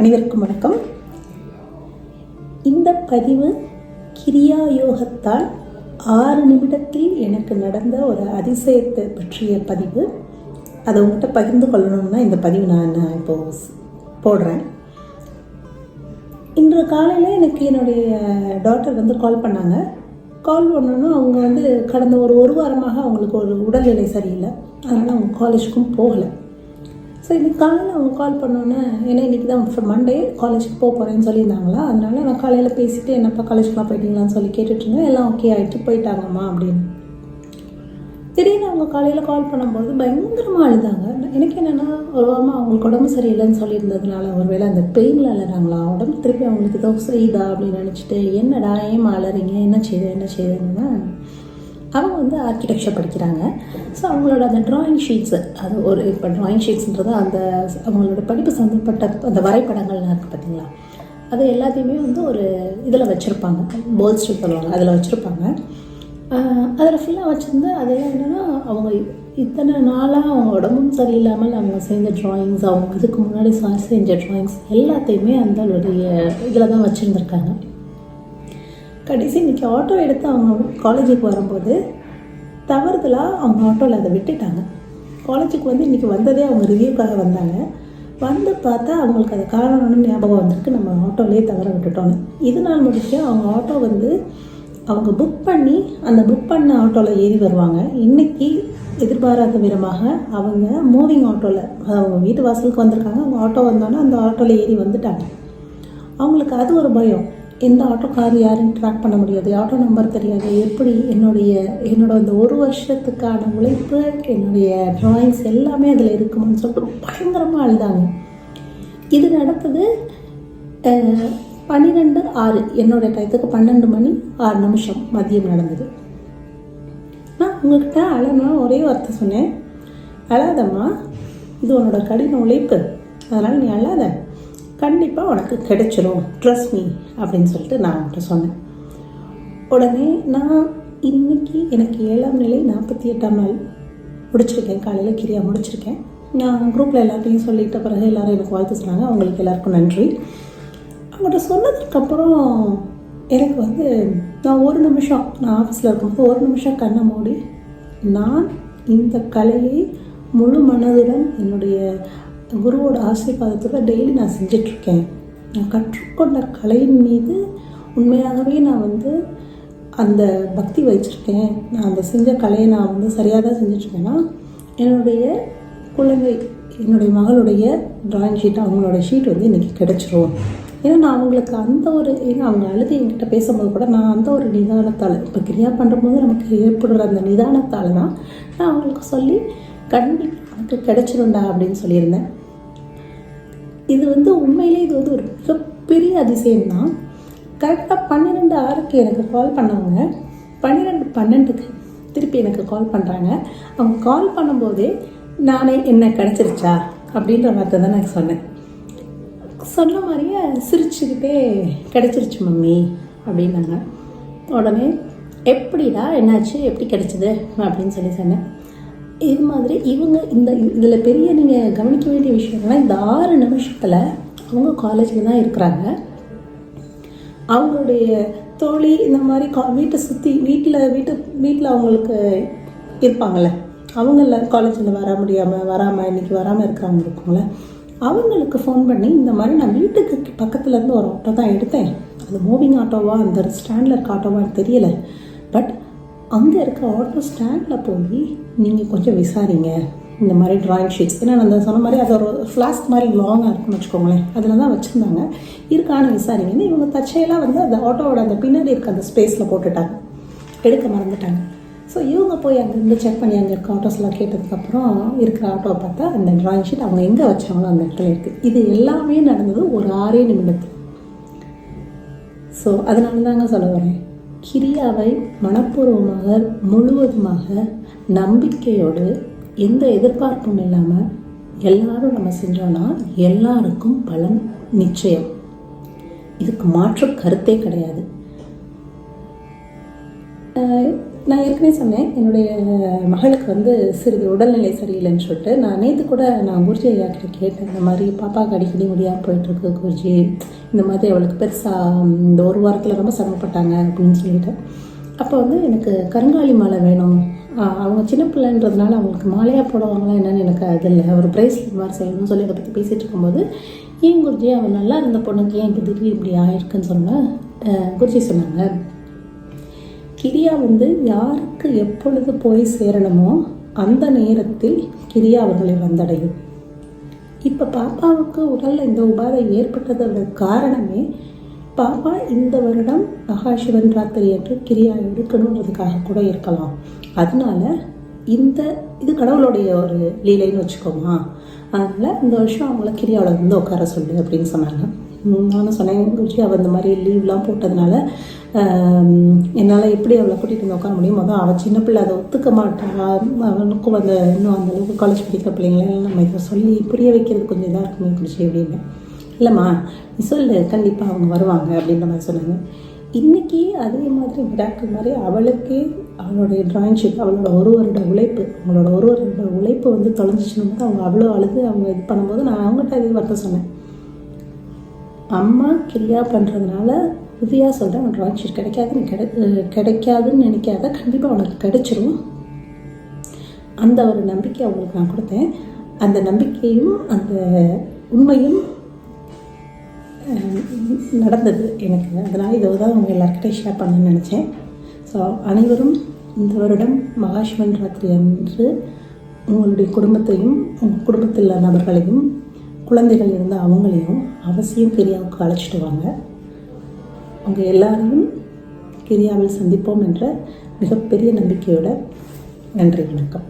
அனைவருக்கும் வணக்கம். இந்த பதிவு கிரியா யோகத்தால் 6 நிமிடத்தில் எனக்கு நடந்த ஒரு அதிசயத்தை பற்றிய பதிவு. அதை உங்கள்கிட்ட பகிர்ந்து கொள்ளணும்னா இந்த பதிவு நான் இப்போது போடுறேன். இன்று காலையில் எனக்கு என்னுடைய டாக்டர் கால் பண்ணாங்க. கால் பண்ணோன்னா அவங்க கடந்த ஒரு வாரமாக அவங்களுக்கு ஒரு உடல்நிலை சரியில்லை, அதனால் அவங்க காலேஜுக்கும் போகலை. ஸோ இன்றைக்கி காலையில் அவங்க கால் பண்ணோன்னே, ஏன்னா இன்றைக்கி தான் மண்டே காலேஜுக்கு போக போகிறேன்னு சொல்லியிருந்தாங்களா, அதனால நான் காலையில் பேசிவிட்டு என்னப்பா காலேஜுக்குலாம் போயிட்டீங்களான்னு சொல்லி கேட்டுட்ருந்தேன். எல்லாம் ஓகே ஆகிட்டு போயிட்டாங்கம்மா அப்படின்னு. திடீர்னு அவங்க காலையில் கால் பண்ணும்போது பயங்கரமாக அழுதாங்க. எனக்கு என்னென்னா ஒரு வாரமாக அவங்களுக்கு உடம்பு சரியில்லைன்னு சொல்லியிருந்ததுனால ஒருவேளை அந்த பெயினில் அழுறாங்களா, உடம்பு திருப்பி அவங்களுக்கு ஏதோ செய்தா அப்படின்னு நினச்சிட்டு, என்னடா ஏமா அலறீங்க, என்ன செய்யுதுன்னா அவங்க ஆர்கிடெக்சர் படிக்கிறாங்க. ஸோ அவங்களோட அந்த ட்ராயிங் ஷீட்ஸு, அது ஒரு இப்போ ட்ராயிங் ஷீட்ஸுன்றது அந்த அவங்களோட படிப்பு சம்மந்தப்பட்ட அந்த வரைபடங்கள்லாம் இருக்குது பார்த்தீங்களா, அது எல்லாத்தையுமே ஒரு இதில் வச்சுருப்பாங்க, போல்ஸ்ட்டு சொல்லுவாங்க, அதில் வச்சுருப்பாங்க. அதில் ஃபுல்லாக வச்சுருந்து அதெல்லாம் என்னென்னா அவங்க இத்தனை நாளாக அவங்க உடம்பும் சரியில்லாமல் அவங்க செஞ்ச ட்ராயிங்ஸ், அவங்க இதுக்கு முன்னாடி செஞ்ச ட்ராயிங்ஸ் எல்லாத்தையுமே அந்தளுடைய இதில் தான் வச்சுருந்துருக்காங்க. கடைசி இன்றைக்கி ஆட்டோ எடுத்து அவங்க காலேஜுக்கு வரும்போது தவறுதலாக அவங்க ஆட்டோவில் அதை விட்டுட்டாங்க. காலேஜுக்கு இன்றைக்கி வந்ததே அவங்க ரிவ்யூக்காக வந்தாங்க. வந்து பார்த்தா அவங்களுக்கு அது காரணம்னு ஞாபகம் வந்திருக்கு, நம்ம ஆட்டோலேயே தவற விட்டுட்டோன்னு. இது நாள் முடிக்க அவங்க ஆட்டோ அவங்க புக் பண்ணி அந்த புக் பண்ண ஆட்டோவில் ஏறி வருவாங்க. இன்றைக்கி எதிர்பாராத விதமாக அவங்க மூவிங் ஆட்டோவில், அவங்க வீட்டு வாசலுக்கு வந்திருக்காங்க, அவங்க ஆட்டோ வந்தோன்னே அந்த ஆட்டோவில் ஏறி வந்துட்டாங்க. அவங்களுக்கு அது ஒரு பயம், எந்த ஆட்டோக்கார் யாருன்னு ட்ராக் பண்ண முடியாது, ஆட்டோ நம்பர் தெரியாது, எப்படி என்னோட அந்த 1 வருஷத்துக்கான உழைப்பு, என்னுடைய ட்ராயிங்ஸ் எல்லாமே அதில் இருக்குமான்னு சொல்லிட்டு பயங்கரமாக அழுதாங்க. இது நடந்தது 12:06 என்னோடய டயத்துக்கு 12:06 மதியம் நடந்தது. நான் உங்கள்கிட்ட அழனா ஒரே வார்த்தை சொன்னேன், அழாதம்மா, இது உன்னோட கடின உழைப்பு, அதனால் நீ அழாத, கண்டிப்பாக உனக்கு கிடைச்சிரும், ட்ரஸ்ட் மீ அப்படின்னு சொல்லிட்டு நான் அவன்கிட்ட சொன்னேன். உடனே நான் இன்றைக்கி எனக்கு 7ஆம் நிலை 48ஆம் நாள் முடிச்சிருக்கேன். காலையில் கிரியா முடிச்சிருக்கேன். நான் குரூப்பில் எல்லாத்தையும் சொல்லிட்ட பிறகு எல்லோரும் எனக்கு வாழ்த்து சொன்னாங்க. அவங்களுக்கு எல்லாருக்கும் நன்றி. அவங்கள்ட்ட சொன்னதுக்கப்புறம் எனக்கு நான் 1 நிமிஷம், நான் ஆஃபீஸில் இருக்கும்போது 1 நிமிஷம் கண்ணை மூடி, நான் இந்த கலையை முழு மனதுடன் என்னுடைய குருவோட ஆசீர்வாதத்தோட டெய்லி நான் செஞ்சிட்ருக்கேன். நான் கற்றுக்கொண்ட கலையின் மீது உண்மையாகவே நான் அந்த பக்தி வச்சுருக்கேன். நான் அந்த செஞ்ச கலையை நான் சரியாக தான் செஞ்சிட்ருக்கேன்னா, என்னுடைய குழந்தை, என்னுடைய மகளுடைய ட்ராயிங் ஷீட், அவங்களோட ஷீட் இன்றைக்கி கிடச்சிரும். ஏன்னா நான் அவங்களுக்கு ஏன்னா அவங்க அழுது என்கிட்ட பேசும்போது கூட நான் அந்த ஒரு நிதானத்தால், இப்போ கிரியா பண்ணும்போது நமக்கு ஏற்படுற அந்த நிதானத்தால் தான் நான் அவங்களுக்கு சொல்லி கண்டிப்பாக எனக்கு கிடச்சிருண்டா அப்படின்னு சொல்லியிருந்தேன். இது உண்மையிலே இது ஒரு மிகப்பெரிய அதிசயம்தான். கரெக்டாக 12:06 எனக்கு கால் பண்ணவங்க 12:12 திருப்பி எனக்கு கால் பண்ணுறாங்க. அவங்க கால் பண்ணும்போதே நானே என்ன கிடச்சிருச்சா அப்படின்ற வார்த்தை தான் நான் சொன்னேன். சொன்ன மாதிரியே சிரிச்சுக்கிட்டே கிடச்சிருச்சு மம்மி அப்படின்னாங்க. உடனே எப்படிடா என்னாச்சு, எப்படி கிடச்சிது அப்படின்னு சொல்லி சொன்னேன். இது மாதிரி இதில் பெரிய நீங்கள் கவனிக்க வேண்டிய விஷயம்னா, இந்த 6 நிமிஷத்தில் அவங்க காலேஜில் தான் இருக்கிறாங்க. அவங்களுடைய தோழி இந்த மாதிரி வீட்டை சுற்றி வீட்டில் அவங்களுக்கு இருப்பாங்கள்ல, அவங்கள காலேஜில் வராமல் இன்றைக்கி வராமல் இருக்கிறவங்க இருக்குங்கள, அவங்களுக்கு ஃபோன் பண்ணி இந்த மாதிரி நான் வீட்டுக்கு பக்கத்துலேருந்து ஒரு ஆட்டோ தான் எடுத்தேன், அது மூவிங் ஆட்டோவா அந்த ஸ்டாண்டில் இருக்க ஆட்டோவான்னு தெரியலை, பட் அங்கே இருக்க ஆட்டோ ஸ்டாண்டில் போய் நீங்கள் கொஞ்சம் விசாரிங்க இந்த மாதிரி ட்ராயிங் ஷீட்ஸ். ஏன்னா நான் சொன்ன மாதிரி அது ஒரு ஃப்ளாஸ்க் மாதிரி லாங்காக இருக்குன்னு வச்சுக்கோங்களேன், அதில் தான் வச்சுருந்தாங்க, இருக்கான்னு விசாரிங்கன்னு. இவங்க தற்செயலாக அந்த ஆட்டோவோட அந்த பின்னாடி இருக்க அந்த ஸ்பேஸில் போட்டுட்டாங்க, எடுக்க மறந்துட்டாங்க. ஸோ இவங்க போய் அங்கேருந்து செக் பண்ணி அங்கே இருக்க ஆட்டோஸ்லாம் கேட்டதுக்கப்புறம் இருக்கிற ஆட்டோவை பார்த்தா அந்த ட்ராயிங் ஷீட் அவங்க எங்கே வச்சாங்களோ அந்த இடத்துல இருக்குது. இது எல்லாமே நடந்தது ஒரு 6 நிமிடத்தில். ஸோ அதனால தாங்க சொல்ல வரேன், கிரியாவை மனப்பூர்வமாக முழுவதுமாக நம்பிக்கையோடு எந்த எதிர்பார்ப்பும் இல்லாமல் எல்லாரும் நம்ம செஞ்சோன்னா எல்லாருக்கும் பலன் நிச்சயம். இதுக்கு மாற்று கருத்தே கிடையாது. நான் ஏற்கனவே சொன்னேன், என்னுடைய மகளுக்கு வந்து சிறிது உடல்நிலை சரியில்லைன்னு சொல்லிட்டு நான் நேற்று கூட நான் குருஜி ஐயா கிட்ட கேட்டேன். இந்த மாதிரி பாப்பாவுக்கு அடிக்கடி முடியாமல் போயிட்டுருக்கு குருஜி, இந்த மாதிரி அவளுக்கு பெருசாக இந்த ஒரு வாரத்தில் ரொம்ப சிரமப்பட்டாங்க அப்படின்னு சொல்லிட்டு. அப்போ வந்து எனக்கு கருங்காலி மாலை வேணும், அவங்க சின்ன பிள்ளைன்றதுனால அவங்களுக்கு மாலையாக போடுவாங்களா என்னன்னு எனக்கு அது இல்லை, ஒரு ப்ரைஸ்லெட் மாதிரி செய்யணும்னு சொல்லி அதை பற்றி பேசிகிட்டு இருக்கும்போது, ஏன் குருஜி அவன் நல்லா இருந்த பொண்ணுக்கு ஏன் இப்போ திடீர்னு இப்படி ஆயிருக்குன்னு சொன்னால் குருஜி சொன்னாங்க, கிரியா வந்து யாருக்கு எப்பொழுது போய் சேரணுமோ அந்த நேரத்தில் கிரியா அவர்களை வந்தடையும். இப்போ பாப்பாவுக்கு உடலில் இந்த உபாதை ஏற்பட்டதோட காரணமே பாப்பா இந்த வருடம் மகாசிவன் ராத்திரி என்று கிரியா எடுக்கணுன்றதுக்காக கூட இருக்கலாம். அதனால இது கடவுளுடைய ஒரு லீலைன்னு வச்சுக்கோமா. அதனால் இந்த வருஷம் அவங்கள கிரியாவில் வந்து உட்கார சொல்லு அப்படின்னு சொன்னாங்க. நானும் சொன்னேன், குருஜி அவள் இந்த மாதிரி லீவ்லாம் போட்டதுனால என்னால் எப்படி அவளை கூட்டிகிட்டு வந்து உட்கார முடியும், மொதல் அவள் சின்ன பிள்ளை அதை ஒத்துக்க மாட்டாள், அவனுக்கும் அந்த இன்னும் அந்தளவுக்கு காலேஜ் படிக்கிற பிள்ளைங்களெல்லாம் நம்ம இதை சொல்லி புரிய வைக்கிறது கொஞ்சம் இதாக இருக்குமே குருஜி அப்படின்னு. இல்லைம்மா நீ சொல்லு, கண்டிப்பாக அவங்க வருவாங்க அப்படின்ற மாதிரி சொன்னாங்க. இன்றைக்கி அதே மாதிரி விராக்கள் மாதிரி அவளுக்கே அவளுடைய ட்ராயிங் ஷீட், அவளோட ஒரு வருட உழைப்பு வந்து தொலைஞ்சிச்சுன்னு போது அவங்க அவ்வளோ அழுது அவங்க இது பண்ணும்போது நான் அவங்ககிட்ட இதே வார்த்தை சொன்னேன், அம்மா கிரியா பண்ணுறதுனால உறுதியாக சொல்கிறேன், அவன் ட்ராயிங் ஷீட் கிடைக்காதுன்னு நினைக்காத, கண்டிப்பாக அவனுக்கு கிடைச்சிரும். அந்த ஒரு நம்பிக்கை அவங்களுக்கு நான் கொடுத்தேன். அந்த நம்பிக்கையும் அந்த உண்மையும் நடந்தது எனக்கு. அதனால் இதை தான் அவங்க எல்லாருக்கிட்டையும் ஷேர் பண்ணணும்னு நினச்சேன். ஸோ அனைவரும் இந்த வருடம் மகாசிவன் ராத்திரி அன்று உங்களுடைய குடும்பத்தையும் உங்கள் குடும்பத்தில் உள்ள நபர்களையும் குழந்தைகள் இருந்தால் அவங்களையும் அவசியம் கிரியாவுக்கு அழைச்சிட்டு வாங்க. அவங்க எல்லாரையும் கிரியாவில் சந்திப்போம் என்ற மிகப்பெரிய நம்பிக்கையோட நன்றி, வணக்கம்.